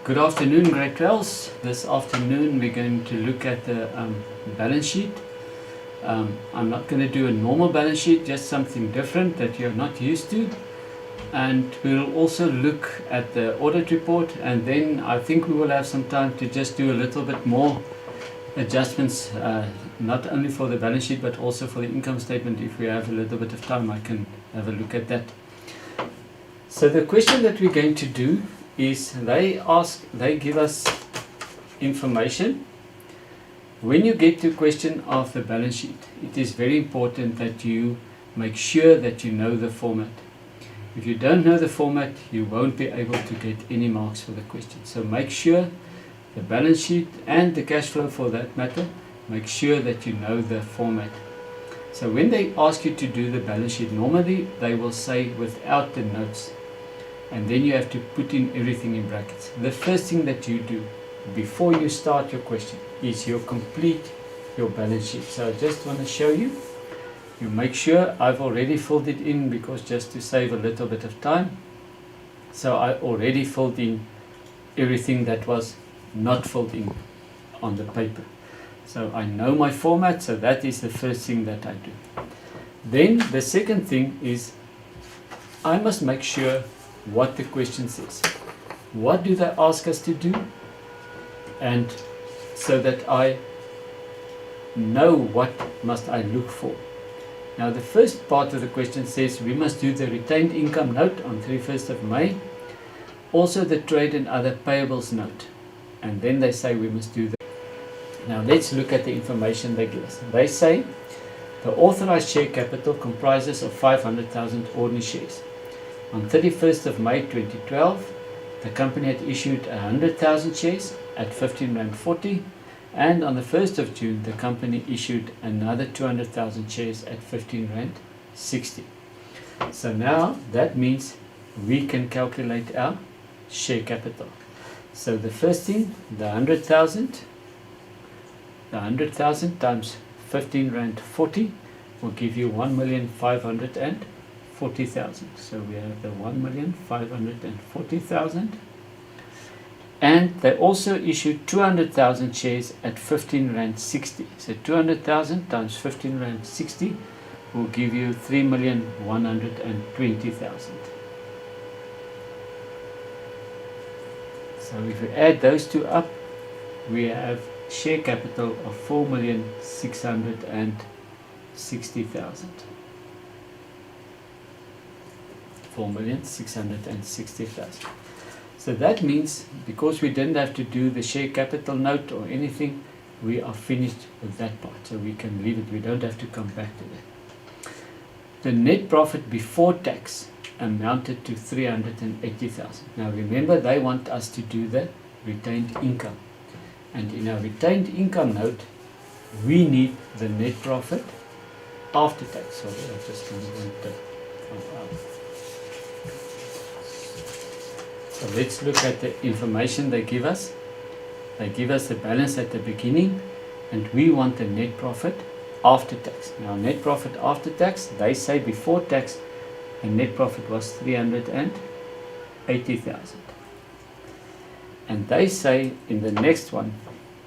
Good afternoon, grade 12s. This afternoon we're going to look at the balance sheet. I'm not going to do a normal balance sheet, just something different that you're not used to. And we'll also look at the audit report, and then I think we will have some time to just do a little bit more adjustments, not only for the balance sheet but also for the income statement. If we have a little bit of time, I can have a look at that. So the question that we're going to do is they give us information. When you get to question of the balance sheet, it is very important that you make sure that you know the format. If you don't know the format, you won't be able to get any marks for the question. So make sure the balance sheet and the cash flow for that matter, make sure that you know the format. So when they ask you to do the balance sheet, normally they will say without the notes, and then you have to put in everything in brackets. The first thing that you do before you start your question is you complete your balance sheet. So I just want to show you. You make sure I've already filled it in, because just to save a little bit of time. So I already filled in everything that was not filled in on the paper. So I know my format, so that is the first thing that I do. Then the second thing is I must make sure what the question says. What do they ask us to do? And so that I know what must I look for. Now the first part of the question says we must do the retained income note on 31st of May. Also the trade and other payables note. And then they say we must do that. Now let's look at the information they give us. They say the authorized share capital comprises of 500,000 ordinary shares. On 31st of May 2012, the company had issued 100,000 shares at 15 Rand 40, and on the 1st of June, the company issued another 200,000 shares at 15 Rand 60. So now that means we can calculate our share capital. So the first thing, the 100,000 times 15 Rand 40 will give you 1,540,000. So we have the 1,540,000. And they also issued 200,000 shares at 15 Rand 60. So 200,000 times 15 Rand 60 will give you 3,120,000. So if we add those two up, we have share capital of 4,660,000. 4,660,000. So that means, because we didn't have to do the share capital note or anything, we are finished with that part. So we can leave it. We don't have to come back to that. The net profit before tax amounted to 380,000. Now remember, they want us to do the retained income. And in our retained income note, we need the net profit after tax. So I just want to So let's look at the information they give us. They give us the balance at the beginning, and we want the net profit after tax. Now net profit after tax, they say before tax, the net profit was 380,000. And they say in the next one,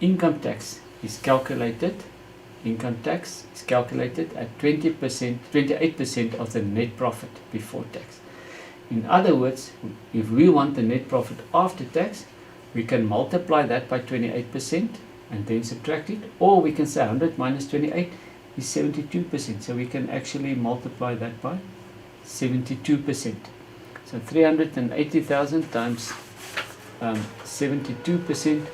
income tax is calculated at 28% of the net profit before tax. In other words, if we want the net profit after tax, we can multiply that by 28% and then subtract it, or we can say 100 minus 28 is 72%. So we can actually multiply that by 72%. So 380,000 times 72%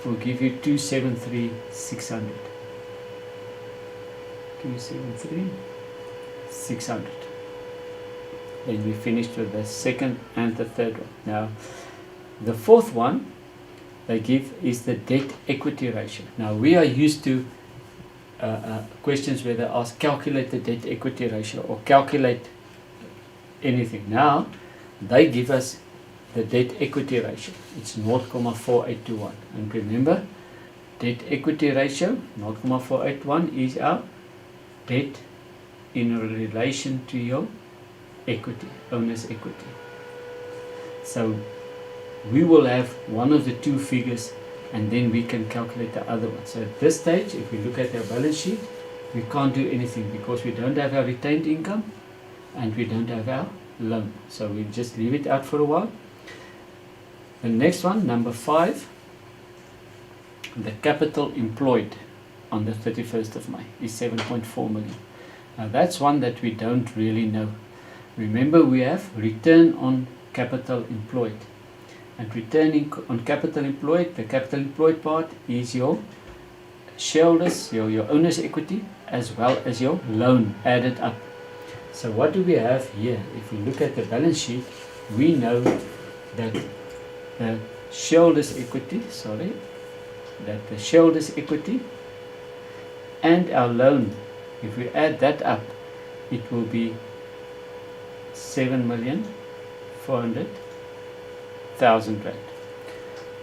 will give you 273,600. 273,600. Then we finished with the second and the third one. Now, the fourth one they give is the debt equity ratio. Now, we are used to questions where they ask calculate the debt equity ratio or calculate anything. Now, they give us the debt equity ratio. It's 0.4821. And remember, debt equity ratio 0.481 is our debt in relation to your equity, owner's equity. So we will have one of the two figures, and then we can calculate the other one. So at this stage, if we look at our balance sheet, we can't do anything because we don't have our retained income and we don't have our loan. So we just leave it out for a while. The next one, number 5, the capital employed on the 31st of May is 7.4 million. Now that's one that we don't really know. Remember, we have return on capital employed. And returning on capital employed, the capital employed part is your shareholders, your owner's equity, as well as your loan added up. So what do we have here? If we look at the balance sheet, we know that the shareholders' equity, and our loan, if we add that up, it will be 7,400,000 rand.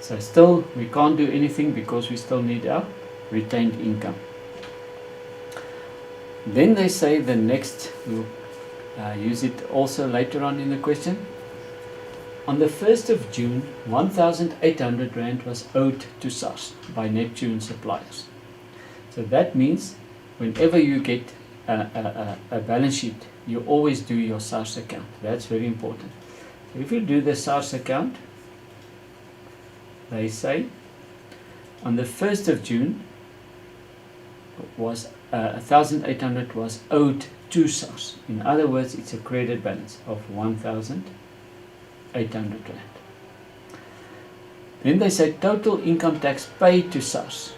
So still we can't do anything because we still need our retained income. Then they say the next, we'll use it also later on in the question. On the 1st of June, 1,800 rand was owed to SARS by Neptune suppliers. So that means whenever you get a balance sheet, you always do your SARS account. That's very important. So if you do the SARS account, they say on the 1st of June was 1,800 was owed to SARS. In other words, it's a credit balance of 1,800 rand. Then they say total income tax paid to SARS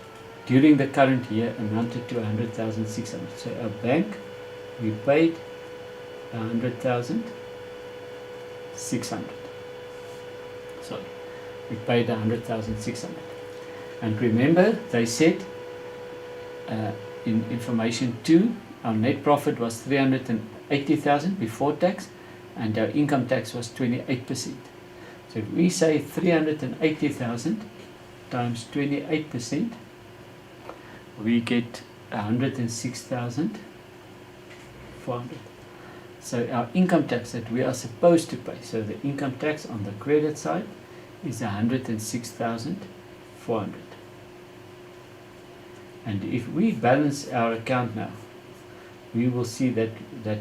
during the current year amounted to 100,600. So our bank, we paid 100,600. Sorry, we paid 100,600. And remember, they said in information 2, our net profit was 380,000 before tax, and our income tax was 28%. So if we say 380,000 times 28%, we get 106,400. So our income tax that we are supposed to pay, so the income tax on the credit side is 106,400. And if we balance our account now, we will see that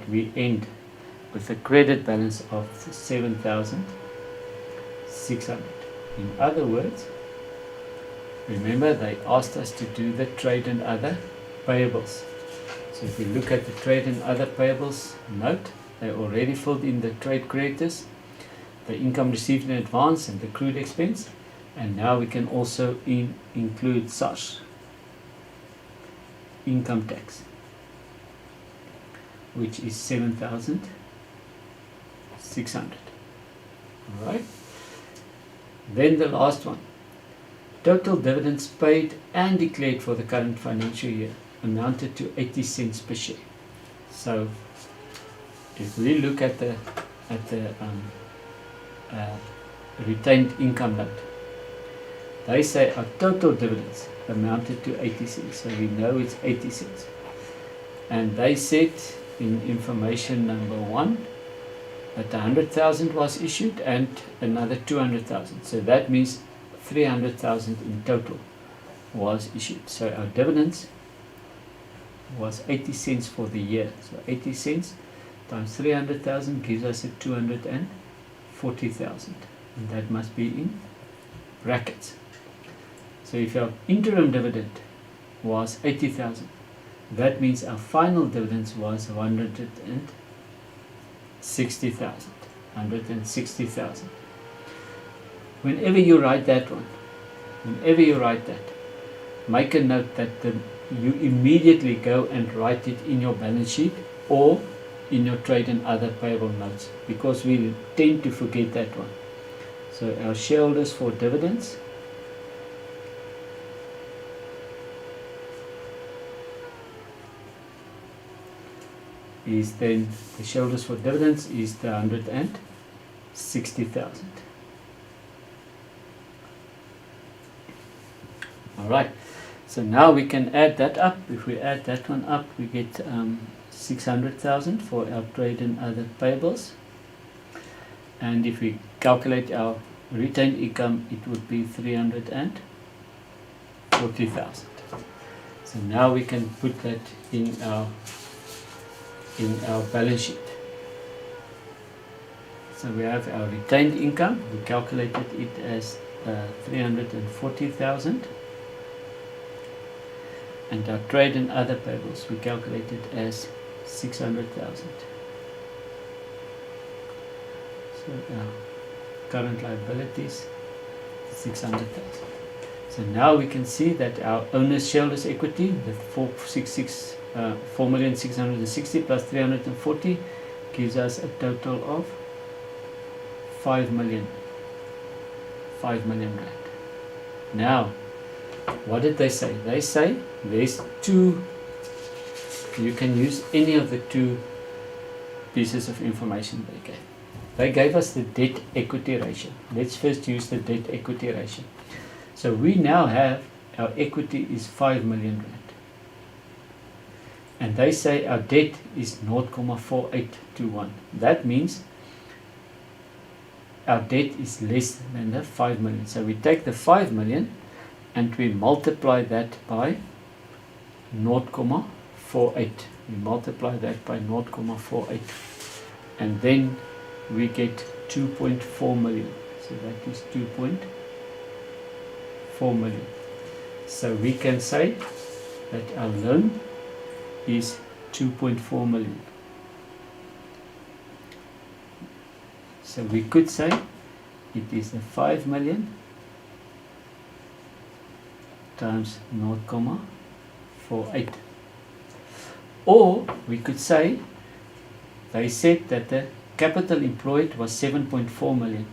we end with a credit balance of 7,600. In other words, remember they asked us to do the trade and other payables. So if we look at the trade and other payables note, they already filled in the trade creditors, the income received in advance and the accrued expense, and now we can also include SARS, income tax, which is 7,600. Alright. Then the last one. Total dividends paid and declared for the current financial year amounted to 80 cents per share. So if we look at the retained income note, they say our total dividends amounted to 80 cents. So we know it's 80 cents. And they said in information number 1 that 100,000 was issued and another 200,000. So that means 300,000 in total was issued. So our dividends was 80 cents for the year. So 80 cents times 300,000 gives us a 240,000. And that must be in brackets. So if our interim dividend was 80,000, that means our final dividends was 160,000. Whenever you write that one, make a note that you immediately go and write it in your balance sheet or in your trade and other payable notes, because we tend to forget that one. So our shareholders for dividends is then the shareholders for dividends is the 160,000. Alright, so now we can add that up. If we add that one up, we get 600,000 for our trade and other payables. And if we calculate our retained income, it would be 340,000. So now we can put that in our balance sheet. So we have our retained income, we calculated it as 340,000, and our trade and other payables we calculated as 600,000. So our current liabilities 600,000. So now we can see that our owner's shareholders' equity, the 4,660,000 plus 340, gives us a total of 5 million rand. Now, what did they say? They say there's two, you can use any of the two pieces of information they gave. They gave us the debt equity ratio. Let's first use the debt equity ratio. So we now have our equity is 5 million rand. And they say our debt is 0.4821. That means our debt is less than the 5 million. So we take the 5 million and we multiply that by 0.48. We multiply that by 0.48. And then we get 2.4 million. So that is 2.4 million. So we can say that our loan is 2.4 million. So we could say it is a 5 million times 0.48. Or we could say, they said that the capital employed was 7.4 million.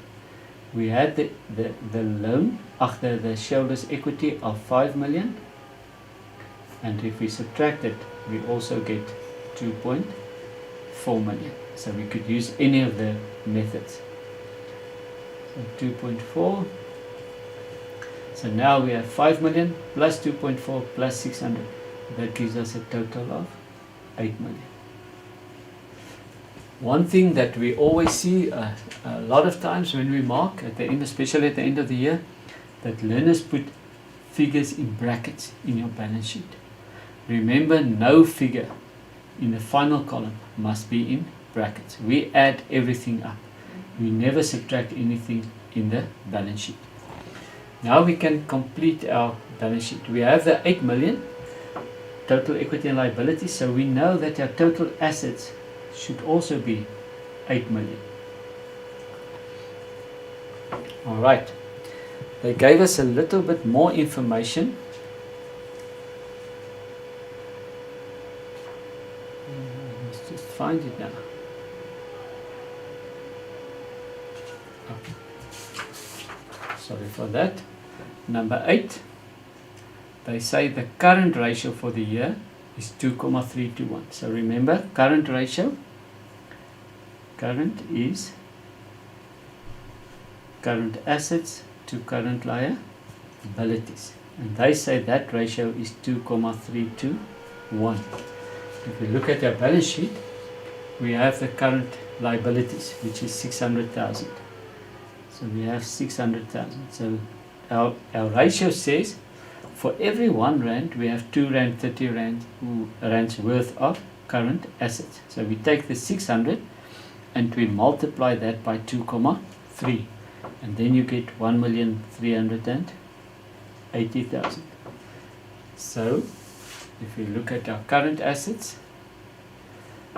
We had the loan after the shareholders' equity of 5 million, and if we subtract it, we also get 2.4 million. So we could use any of the methods. So 2.4. So now we have 5 million plus 2.4 plus 600. That gives us a total of 8 million. One thing that we always see a lot of times when we mark at the end, especially at the end of the year, that learners put figures in brackets in your balance sheet. Remember, no figure in the final column must be in brackets. We add everything up. We never subtract anything in the balance sheet. Now we can complete our balance sheet. We have the 8 million total equity and liability, so we know that our total assets should also be 8 million. Alright, they gave us a little bit more information. Let's just find it now. Okay. Sorry for that. Number 8, they say the current ratio for the year is 2.321. So remember, current ratio, current is current assets to current liabilities. And they say that ratio is 2.321. If we look at our balance sheet, we have the current liabilities, which is 600,000. So we have 600,000. So our ratio says for every 1 rand, we have 2.30 rands worth of current assets. So we take the 600 and we multiply that by 2.3, and then you get 1,380,000. So if we look at our current assets,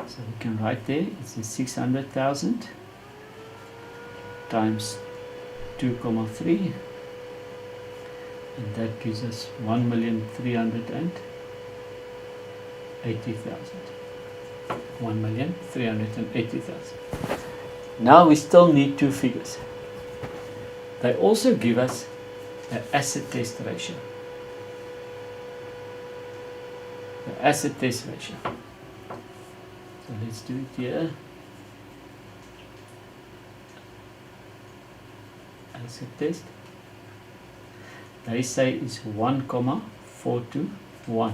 so we can write there, it's a 600,000 times 2.3, and that gives us 1,380,000. 1,380,000. Now we still need two figures. They also give us the asset test ratio. The asset test ratio. So let's do it here. Asset test. They say it's 1.421.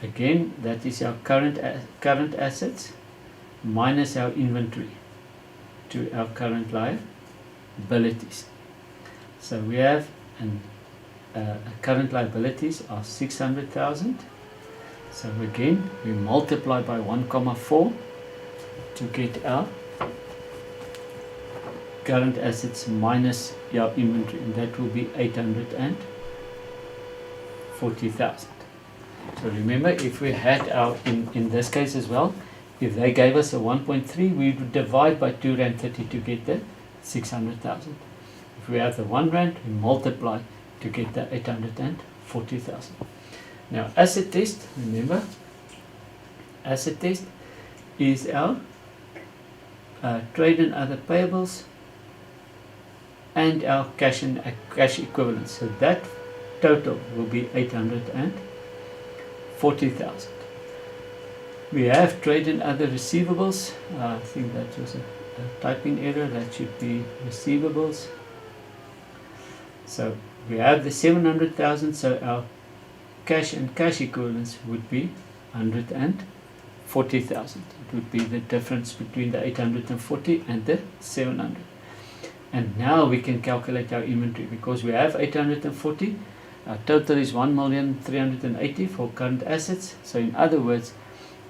Again, that is our current assets minus our inventory to our current liabilities. So we have current liabilities of 600,000. So again, we multiply by 1,4 to get our current assets minus our inventory, and that will be 840,000. So remember, if we had our, in this case as well, if they gave us a 1.3, we would divide by 2 Rand 30 to get the 600,000. If we have the 1 Rand, we multiply to get the 840,000. Now asset test, remember, asset test is our trade and other payables and our cash and cash equivalents. So that total will be 840,000. We have trade and other receivables. I think that was a typing error. That should be receivables. So we have the 700,000. So our cash and cash equivalents would be 140,000. It would be the difference between the 840 and the 700. And now we can calculate our inventory, because we have 840. Our total is 1,380,000 for current assets. So in other words,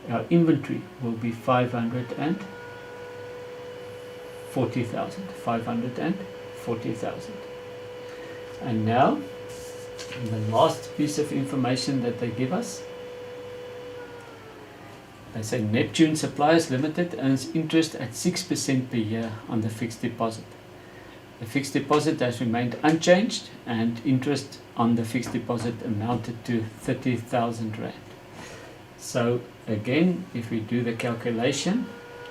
our inventory will be 540,000. 540,000. And now, the last piece of information that they give us, they say Neptune Suppliers Limited earns interest at 6% per year on the fixed deposit. The fixed deposit has remained unchanged, and interest on the fixed deposit amounted to 30,000 Rand. So again, if we do the calculation,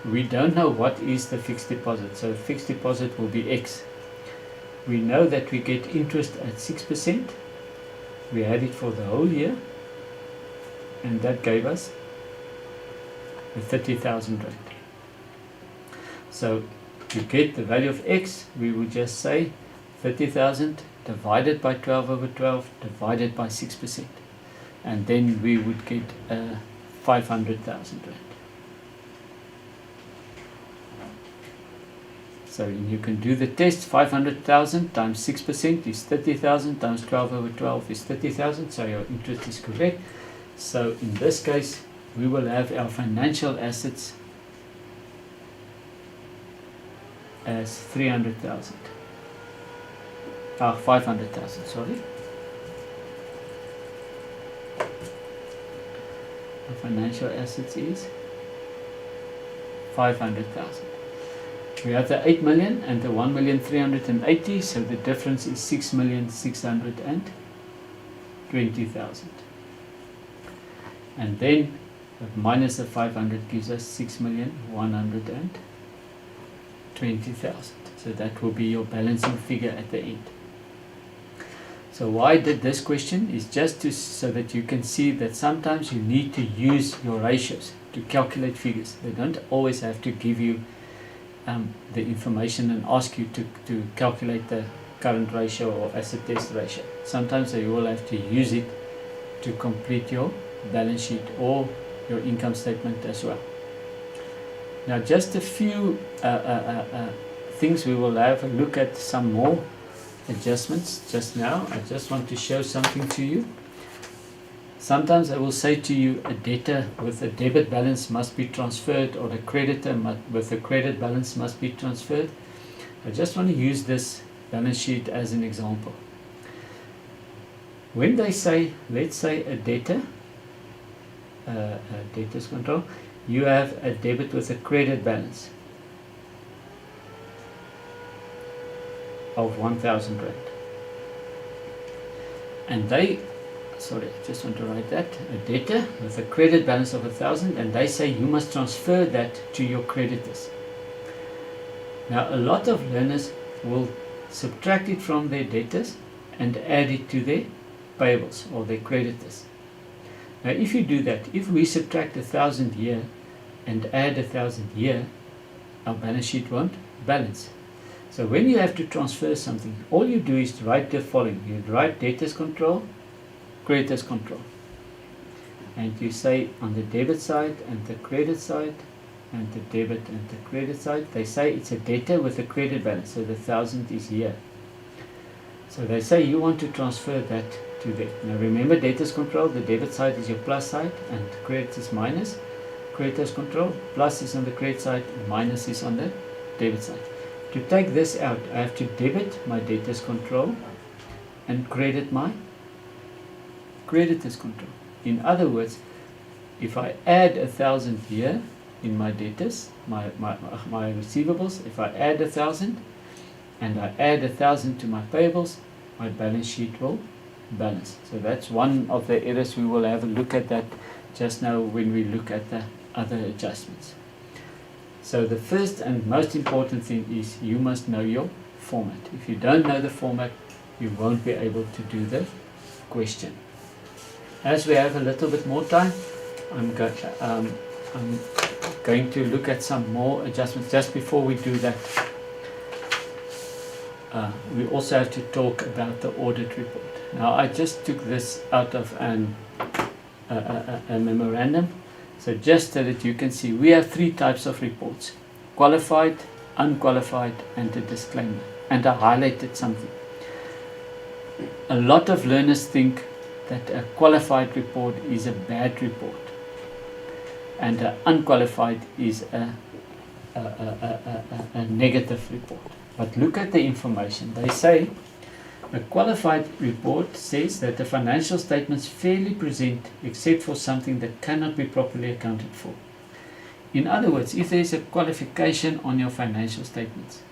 we don't know what is the fixed deposit. So the fixed deposit will be X. We know that we get interest at 6%. We had it for the whole year, and that gave us the 30,000 Rand. So to get the value of X, we would just say 30,000 divided by 12 over 12 divided by 6%. And then we would get 500,000 Rand. So you can do the test. 500,000 times 6% is 30,000, times 12 over 12 is 30,000. So your interest is correct. So in this case, we will have our financial assets as 300,000. 500,000, sorry. Our financial assets is 500,000. We have the 8 million and the 1,380,000, so the difference is 6,620,000. And then minus the 500 gives us 6,120,000. So that will be your balancing figure at the end. So why I did this question is just so that you can see that sometimes you need to use your ratios to calculate figures. They don't always have to give you the information and ask you to calculate the current ratio or asset test ratio. Sometimes you will have to use it to complete your balance sheet or your income statement as well. Now just a few things. We will have a look at some more adjustments just now. I just want to show something to you. Sometimes I will say to you, a debtor with a debit balance must be transferred, or a creditor with a credit balance must be transferred. I just want to use this balance sheet as an example. When they say, let's say a debtor, debtor's control, you have a debit with a credit balance of 1,000 Rand. And they, sorry, I just want to write that, a debtor with a credit balance of 1,000, and they say you must transfer that to your creditors. Now a lot of learners will subtract it from their debtors and add it to their payables or their creditors. Now if you do that, if we subtract 1,000 here and add 1,000 here, our balance sheet won't balance. So when you have to transfer something, all you do is write the following. You write debtors control, creditors control. And you say on the debit side and the credit side, and the debit and the credit side. They say it's a debtor with a credit balance, so the 1,000 is here. So they say you want to transfer that to there. Now remember, debtors control, the debit side is your plus side and credit is minus. Creditors control, plus is on the credit side, minus is on the debit side. To take this out, I have to debit my debtors control and credit my creditors control. In other words, if I add 1,000 here in my debtors, my receivables, if I add 1,000 and I add 1,000 to my payables, my balance sheet will balance. So that's one of the errors. We will have a look at that just now when we look at the other adjustments. So the first and most important thing is you must know your format. If you don't know the format, you won't be able to do the question. As we have a little bit more time, I'm going to look at some more adjustments. Just before we do that, we also have to talk about the audit report. Now I just took this out of a memorandum. So just so that you can see, we have 3 types of reports: qualified, unqualified, and a disclaimer. And I highlighted something. A lot of learners think that a qualified report is a bad report and an unqualified is a negative report. But look at the information. They say a qualified report says that the financial statements fairly present except for something that cannot be properly accounted for. In other words, if there is a qualification on your financial statements,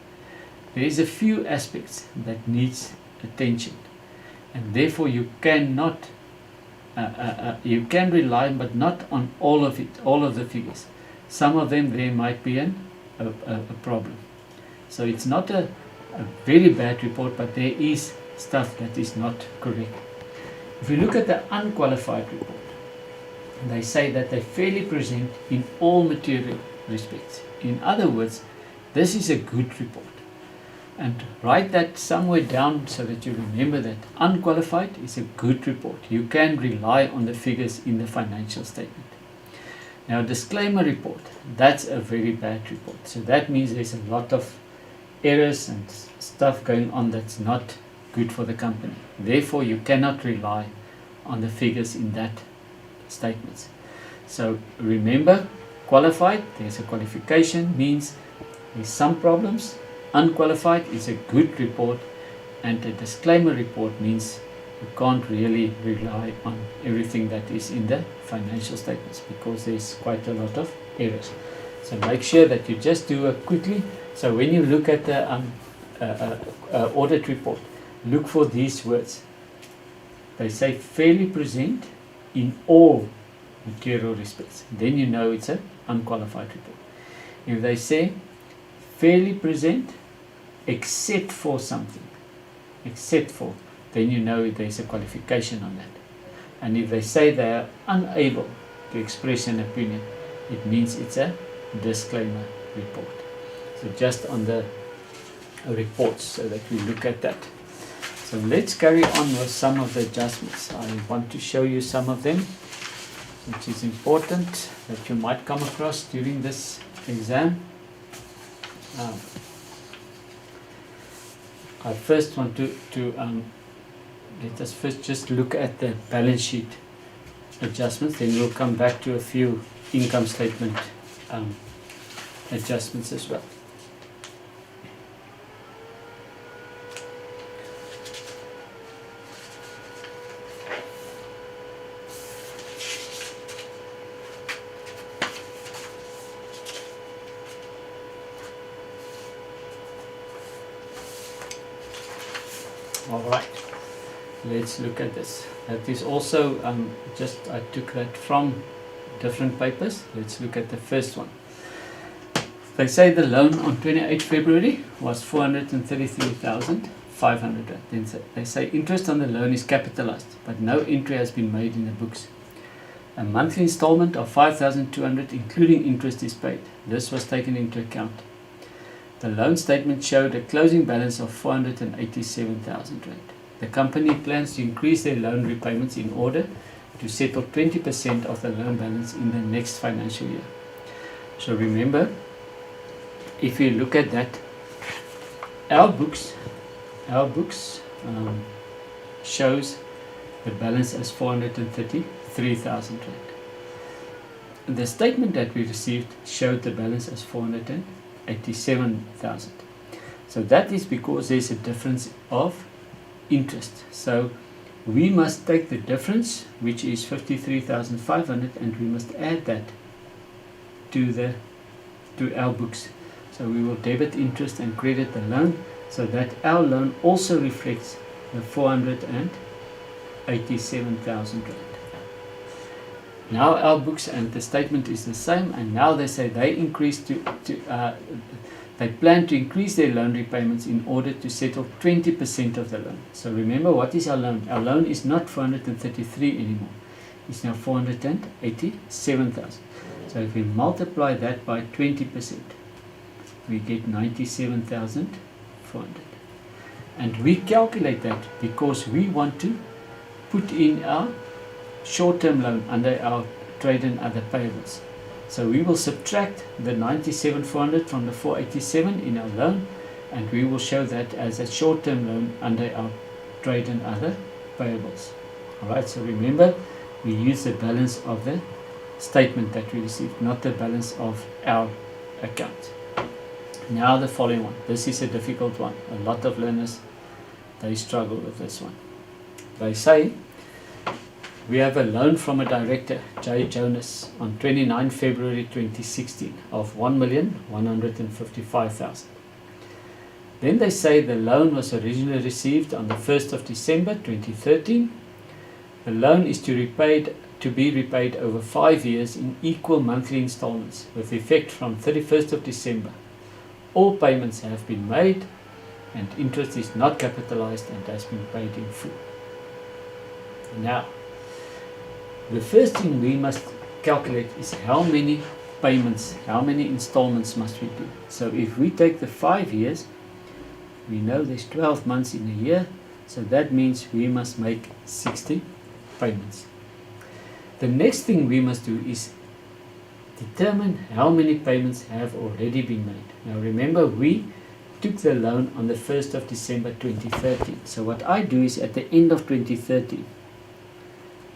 there is a few aspects that needs attention, and therefore you cannot you can rely, but not on all of it, all of the figures. Some of them there might be a problem. So it's not a very bad report, but there is stuff that is not correct. If you look at the unqualified report, they say that they fairly present in all material respects. In other words, this is a good report. And write that somewhere down so that you remember that unqualified is a good report. You can rely on the figures in the financial statement. Now, disclaimer report, that's a very bad report. So that means there's a lot of errors and stuff going on that's not good for the company. Therefore, you cannot rely on the figures in that statements. So remember, qualified, there's a qualification, means there's some problems. Unqualified is a good report, and a disclaimer report means you can't really rely on everything that is in the financial statements because there's quite a lot of errors. So make sure that you just do it quickly. So when you look at the audit report, look for these words. They say fairly present in all material respects. Then you know it's an unqualified report. If they say fairly present except for something, except for, then you know there's a qualification on that. And if they say they are unable to express an opinion, it means it's a disclaimer report. So just on the reports, so that we look at that. So let's carry on with some of the adjustments. I want to show you some of them, which is important that you might come across during this exam. I first want to let us first just look at the balance sheet adjustments, then we'll come back to a few income statement adjustments as well. Alright, let's look at this. That is also I took that from different papers. Let's look at the first one. They say the loan on 28 February was 433,500. Then they say interest on the loan is capitalized, but no entry has been made in the books. A monthly installment of 5,200 including interest is paid. This was taken into account. The loan statement showed a closing balance of 487,000 rand. The company plans to increase their loan repayments in order to settle 20% of the loan balance in the next financial year. So remember, if you look at that, our books shows the balance as 433,000 rand. The statement that we received showed the balance as 487,000. So that is because there's a difference of interest. So we must take the difference, which is 53,500, and we must add that to our books. So we will debit interest and credit the loan, so that our loan also reflects the 487,000 rand. Now our books and the statement is the same, and now they say they increase they plan to increase their loan repayments in order to settle 20% of the loan. So remember, what is our loan? Our loan is not 433 anymore. It's now 487,000. So if we multiply that by 20%, we get 97,400. And we calculate that because we want to put in our short-term loan under our trade and other payables. So we will subtract the 97,400 from the 487 in our loan, and we will show that as a short-term loan under our trade and other payables. Alright, so remember, we use the balance of the statement that we received, not the balance of our account. Now the following one. This is a difficult one. A lot of learners, they struggle with this one. They say, we have a loan from a director, J. Jonas, on 29 February 2016 of 1,155,000. Then they say the loan was originally received on the 1st of December 2013. The loan is to be repaid over 5 years in equal monthly installments with effect from 31st of December. All payments have been made and interest is not capitalized and has been paid in full. Now, the first thing we must calculate is how many payments, how many installments must we do. So if we take the 5 years, we know there's 12 months in a year, so that means we must make 60 payments. The next thing we must do is determine how many payments have already been made. Now remember, we took the loan on the 1st of December 2013. So what I do is at the end of 2013,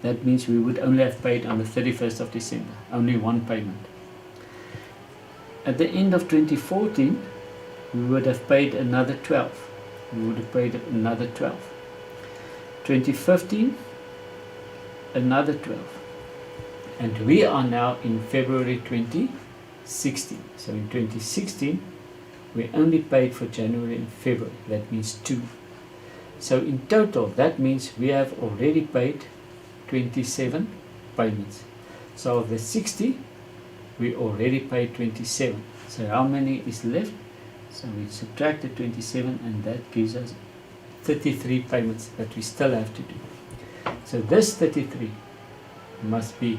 that means we would only have paid on the 31st of December, only one payment. At the end of 2014, we would have paid another 12. We would have paid another 12. 2015, another 12. And we are now in February 2016. So in 2016, we only paid for January and February. That means 2. So in total, that means we have already paid 27 payments. So of the 60, we already paid 27. So how many is left? So we subtracted 27, and that gives us 33 payments that we still have to do. So this 33 must be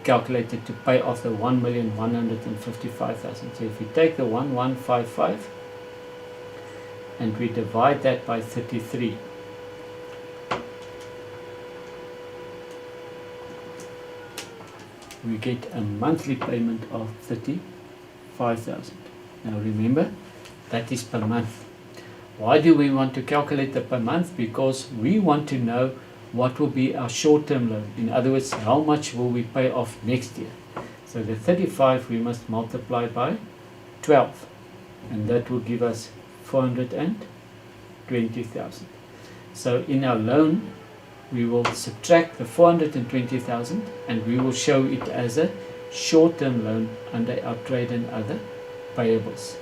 calculated to pay off the 1,155,000. So if we take the 1,155 and we divide that by 33, we get a monthly payment of 35,000. Now remember, that is per month. Why do we want to calculate the per month? Because we want to know what will be our short-term loan. In other words, how much will we pay off next year? So the 35 we must multiply by 12, and that will give us 420,000. So in our loan, we will subtract the 420,000 and we will show it as a short-term loan under our trade and other payables.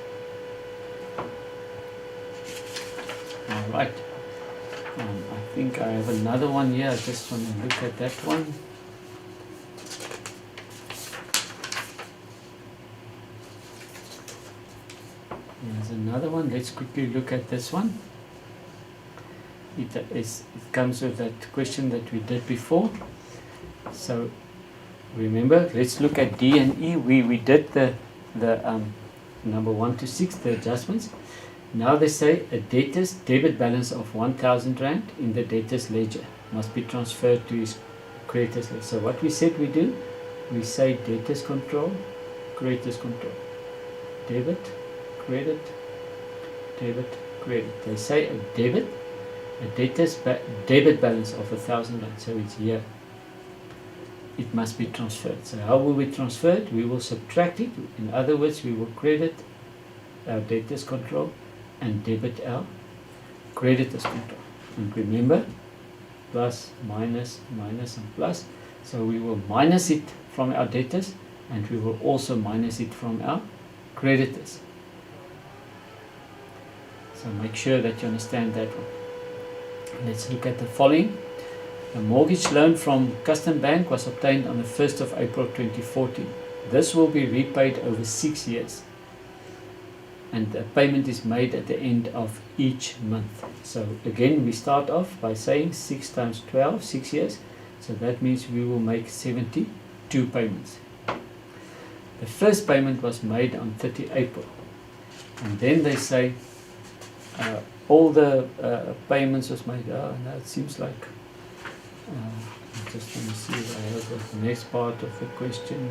Alright, I think I have another one here. I just want to look at that one. There's another one. Let's quickly look at this one. It comes with that question that we did before. So remember, let's look at D and E. We did the number 1 to 6, the adjustments. Now they say a debtor's debit balance of 1,000 rand in the debtor's ledger must be transferred to his creditor's ledger. So what we said we do, we say debtor's control creditors control. Debit, credit, debit, credit. They say a debit, a debtor's debit balance of 1,000 rand. So it's here. It must be transferred. So how will we transfer it? We will subtract it. In other words, we will credit our debtors control and debit our creditors control. And remember, plus, minus, minus and plus. So we will minus it from our debtors and we will also minus it from our creditors. So make sure that you understand that one. Let's look at the following. A mortgage loan from Custom Bank was obtained on the 1st of April 2014. This will be repaid over 6 years. And a payment is made at the end of each month. So again, we start off by saying 6 times 12, 6 years. So that means we will make 72 payments. The first payment was made on 30 April. And then they say all the payments was made. Oh, no, it seems like I just want to see if I have the next part of the question.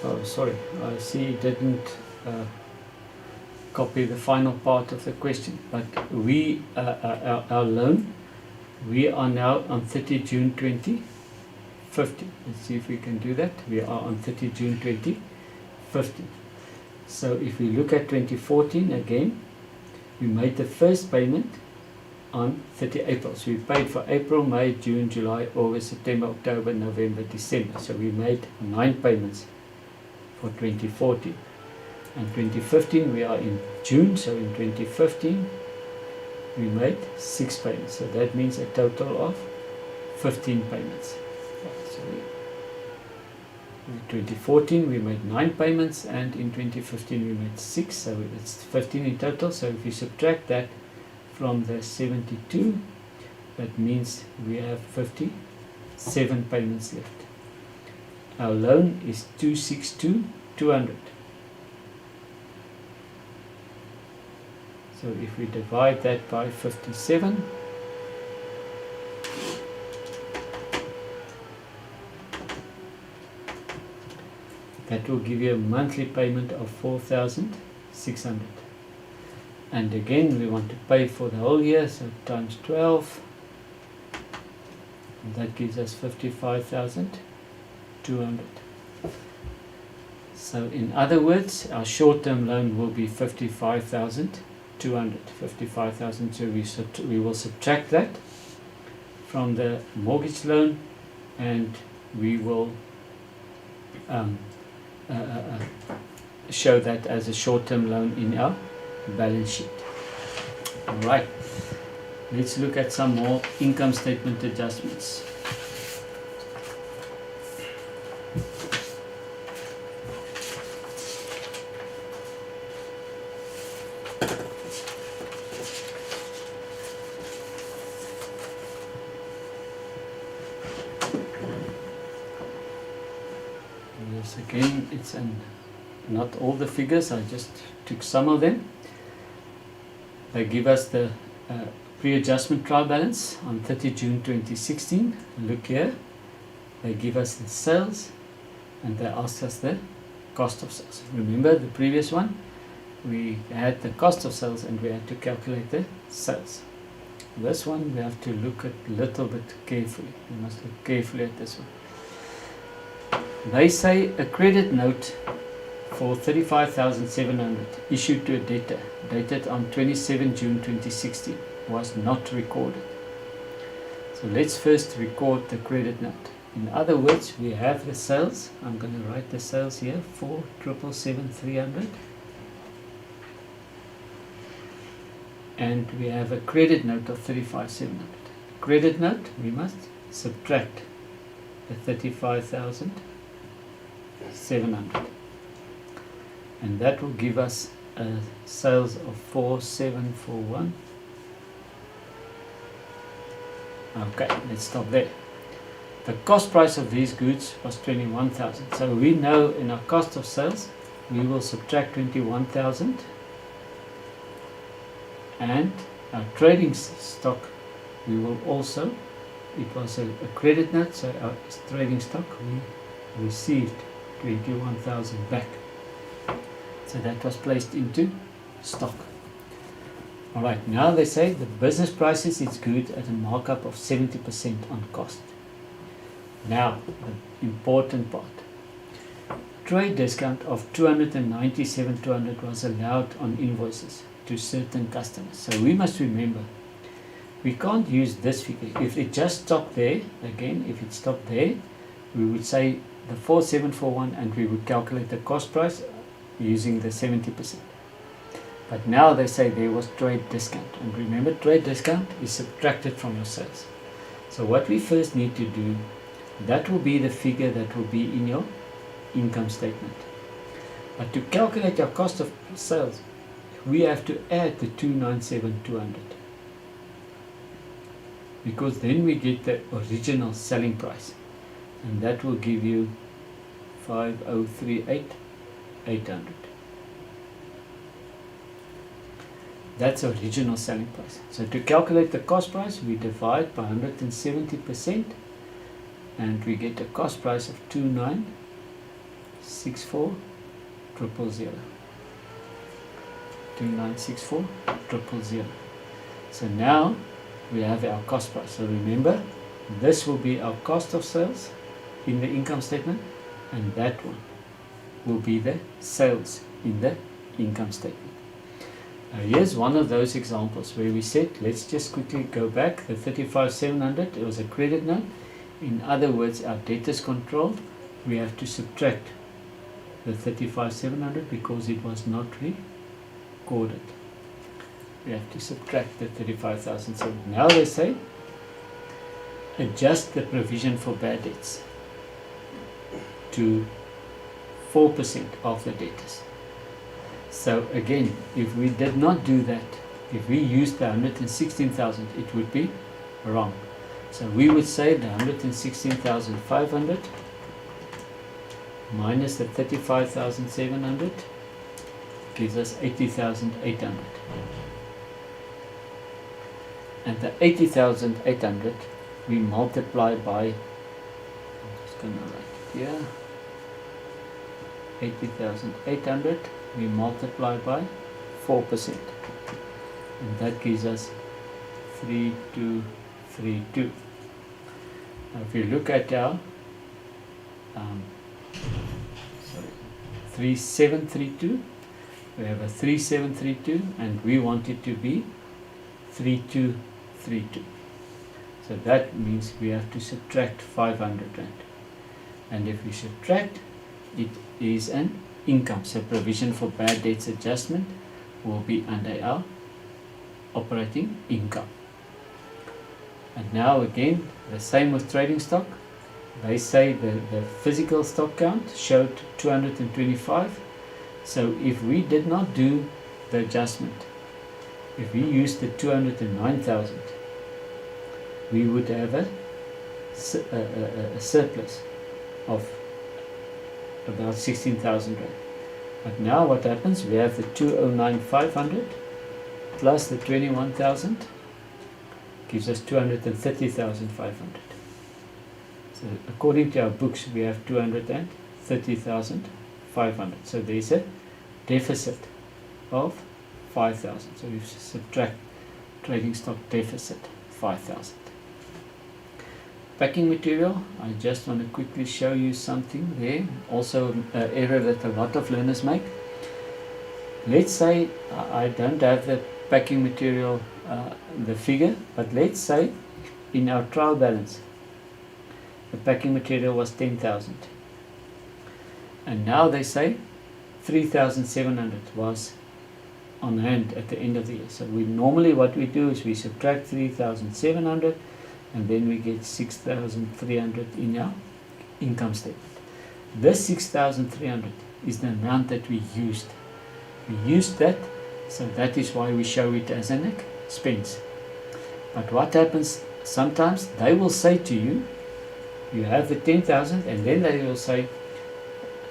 Oh, sorry, I see it didn't copy the final part of the question. But we, our loan, we are now on 30 June 2015. Let's see if we can do that. We are on 30 June 2015. So if we look at 2014 again, we made the first payment on 30 April. So we paid for April, May, June, July, August, September, October, November, December. So we made 9 payments for 2014. And 2015 we are in June, so in 2015 we made 6 payments. So that means a total of 15 payments. So in 2014 we made 9 payments and in 2015 we made 6, so it's 15 in total. So if you subtract that from the 72, that means we have 57 payments left. Our loan is 262,200. So if we divide that by 57, that will give you a monthly payment of 4,600. And again, we want to pay for the whole year, so times 12, and that gives us 55,200. So in other words, our short-term loan will be 55,200. 55,000. So we will subtract that from the mortgage loan, and we will show that as a short-term loan in our balance sheet. Alright, let's look at some more income statement adjustments. Yes, again, it's not all the figures, I just took some of them. They give us the pre-adjustment trial balance on 30 June 2016. Look here, they give us the sales and they ask us the cost of sales. Remember the previous one, we had the cost of sales and we had to calculate the sales. This one we have to look at a little bit carefully. We must look carefully at this one. They say a credit note for 35,700 issued to a debtor dated on 27 June 2016 was not recorded. So let's first record the credit note. In other words, we have the sales. I'm going to write the sales here, 4,777,300. And we have a credit note of 35,700. Credit note, we must subtract the 35,700. And that will give us a sales of 4,741. Okay, let's stop there. The cost price of these goods was 21,000. So we know in our cost of sales, we will subtract 21,000 and our trading stock, we will also, it was a credit note, so our trading stock, we received 21,000 back. So that was placed into stock. Alright, now they say the business prices its goods at a markup of 70% on cost. Now, the important part. Trade discount of 297,200 was allowed on invoices to certain customers. So we must remember, we can't use this figure. If it just stopped there, again, if it stopped there, we would say the 4741 and we would calculate the cost price using the 70%. But now they say there was trade discount. And remember, trade discount is subtracted from your sales. So what we first need to do, that will be the figure that will be in your income statement. But to calculate our cost of sales, we have to add the 297,200. Because then we get the original selling price. And that will give you 5038,800. That's original selling price. So to calculate the cost price, we divide by 170% and we get a cost price of 2964000. 2964000. So now we have our cost price. So remember, this will be our cost of sales in the income statement, and that one will be the sales in the income statement. Now here's one of those examples where we said, let's just quickly go back, the 35,700, it was a credit note. In other words, our debtors controlled, we have to subtract the 35,700 because it was not recorded. We have to subtract the 35,700. Now they say, adjust the provision for bad debts to 4% of the debtors. So again, if we did not do that, if we used the 116,000, it would be wrong. So we would say the 116,500 minus the 35,700 gives us 80,800. And the 80,800 we multiply by, I'm just going to write it here, 80,800 we multiply by 4%, and that gives us 3232. Now if you look at our 3732, we have a 3732 and we want it to be 3232. So that means we have to subtract 500 rand. And if we subtract, it is an income. So provision for bad debts adjustment will be under our operating income. And now again, the same with trading stock. They say the physical stock count showed 225. So if we did not do the adjustment, if we used the 209,000, we would have a surplus of about 16,000 rand. But now what happens? We have the 209,500 plus the 21,000 gives us 230,500. So according to our books, we have 230,500. So there is a deficit of 5,000. So we subtract trading stock deficit 5,000. Packing material, I just want to quickly show you something there. Also an error that a lot of learners make. Let's say I don't have the packing material, the figure, but let's say in our trial balance, the packing material was 10,000. And now they say 3,700 was on hand at the end of the year. So we normally what we do is we subtract 3,700 and then we get 6,300 in our income statement. This 6,300 is the amount that we used. We used that, so that is why we show it as an expense. But what happens, sometimes they will say to you, you have the 10,000 and then they will say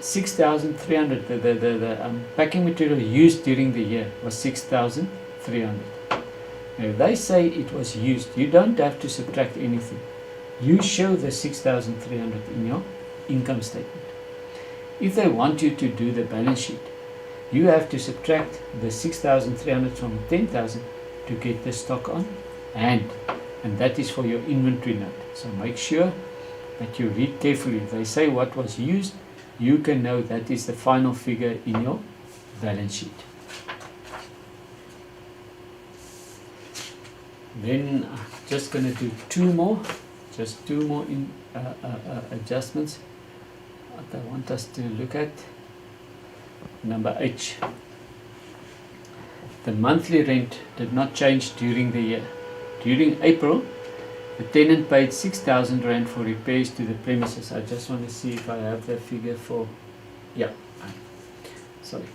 6,300, the packing material used during the year was 6,300. Now if they say it was used, you don't have to subtract anything. You show the 6,300 in your income statement. If they want you to do the balance sheet, you have to subtract the 6,300 from 10,000 to get the stock on hand, and that is for your inventory note. So make sure that you read carefully. If they say what was used, you can know that is the final figure in your balance sheet. Then I'm just going to do two more adjustments that I want us to look at. Number H. The monthly rent did not change during the year. During April, the tenant paid 6,000 Rand for repairs to the premises. I just want to see if I have the figure for, yeah, sorry.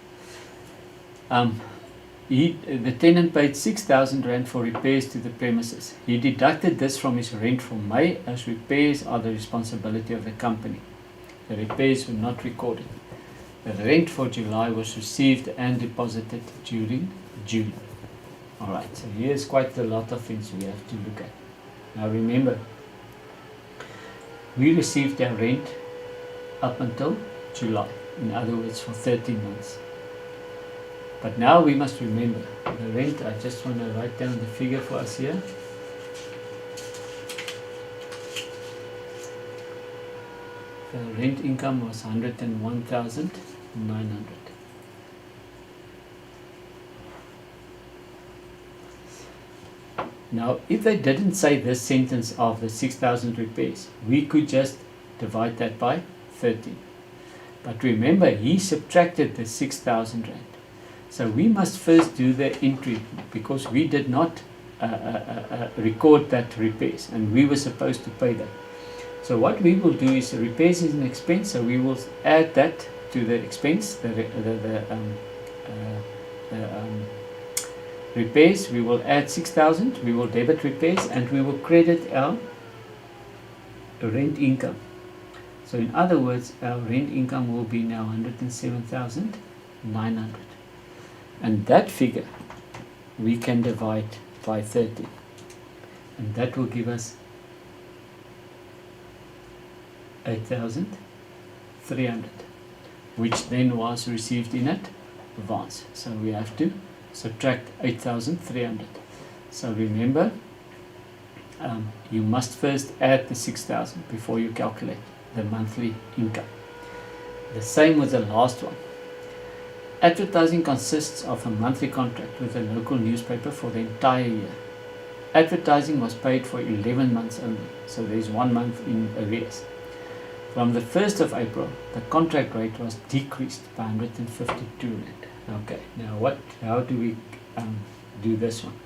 The tenant paid 6,000 Rand for repairs to the premises. He deducted this from his rent for May, as repairs are the responsibility of the company. The repairs were not recorded. The rent for July was received and deposited during June. Alright, so here's quite a lot of things we have to look at. Now remember, we received our rent up until July, in other words for 13 months. But now we must remember the rent. I just want to write down the figure for us here. The rent income was 101,900. Now, if they didn't say this sentence of the 6,000 repairs, we could just divide that by 13. But remember, he subtracted the 6,000 Rand. So we must first do the entry, because we did not record that repairs, and we were supposed to pay that. So what we will do is, repairs is an expense, so we will add that to the expense, the repairs. We will add 6,000, we will debit repairs, and we will credit our rent income. So in other words, our rent income will be now 107,900. And that figure we can divide by 30, and that will give us 8,300, which then was received in advance. So we have to subtract 8,300. So remember, you must first add the 6,000 before you calculate the monthly income. The same with the last one. Advertising consists of a monthly contract with a local newspaper for the entire year. Advertising was paid for 11 months only, so there is 1 month in arrears. From the 1st of April, the contract rate was decreased by 152 Rand. Okay, now how do we do this one?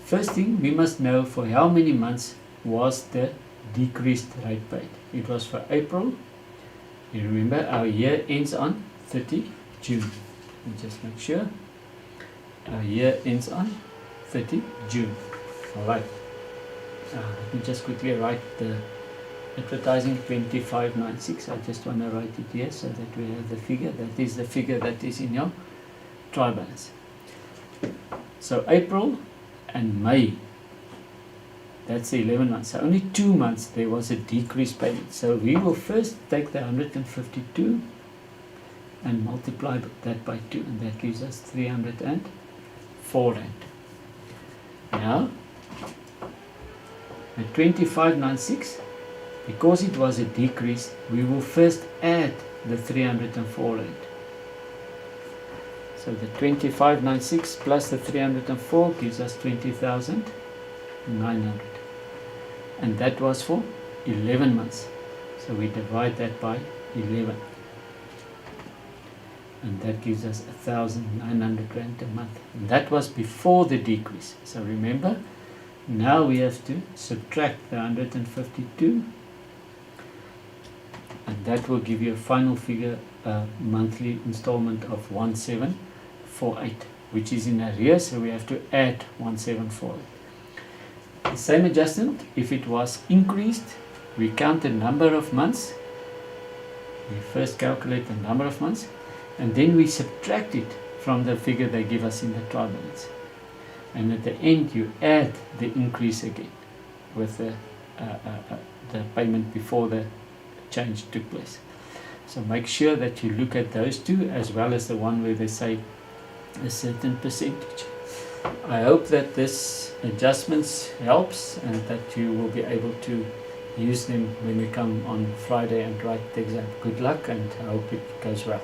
First thing, we must know for how many months was the decreased rate paid. It was for April. You remember our year ends on 30 June. Let me just make sure. Our year ends on 30 June. Alright. Let me just quickly write the advertising 2596. I just want to write it here so that we have the figure. That is the figure that is in your trial balance. So April and May, that's the 11 months. So only 2 months there was a decreased payment. So we will first take the 152 and multiply that by 2, and that gives us 304 Rand. Now, the 2596, because it was a decrease, we will first add the 304 Rand. So the 2596 plus the 304 gives us 20,900. And that was for 11 months. So we divide that by 11. And that gives us 1,900 Rand a month. And that was before the decrease. So remember, now we have to subtract the 152, and that will give you a final figure, monthly installment of 1748, which is in arrears, so we have to add 1748. The same adjustment, if it was increased, we count the number of months. We first calculate the number of months, and then we subtract it from the figure they give us in the trial balance. and at the end you add the increase again with the payment before the change took place. So make sure that you look at those two as well as the one where they say a certain percentage. I hope that this adjustments helps and that you will be able to use them when we come on Friday and write the exam. Good luck, and I hope it goes well.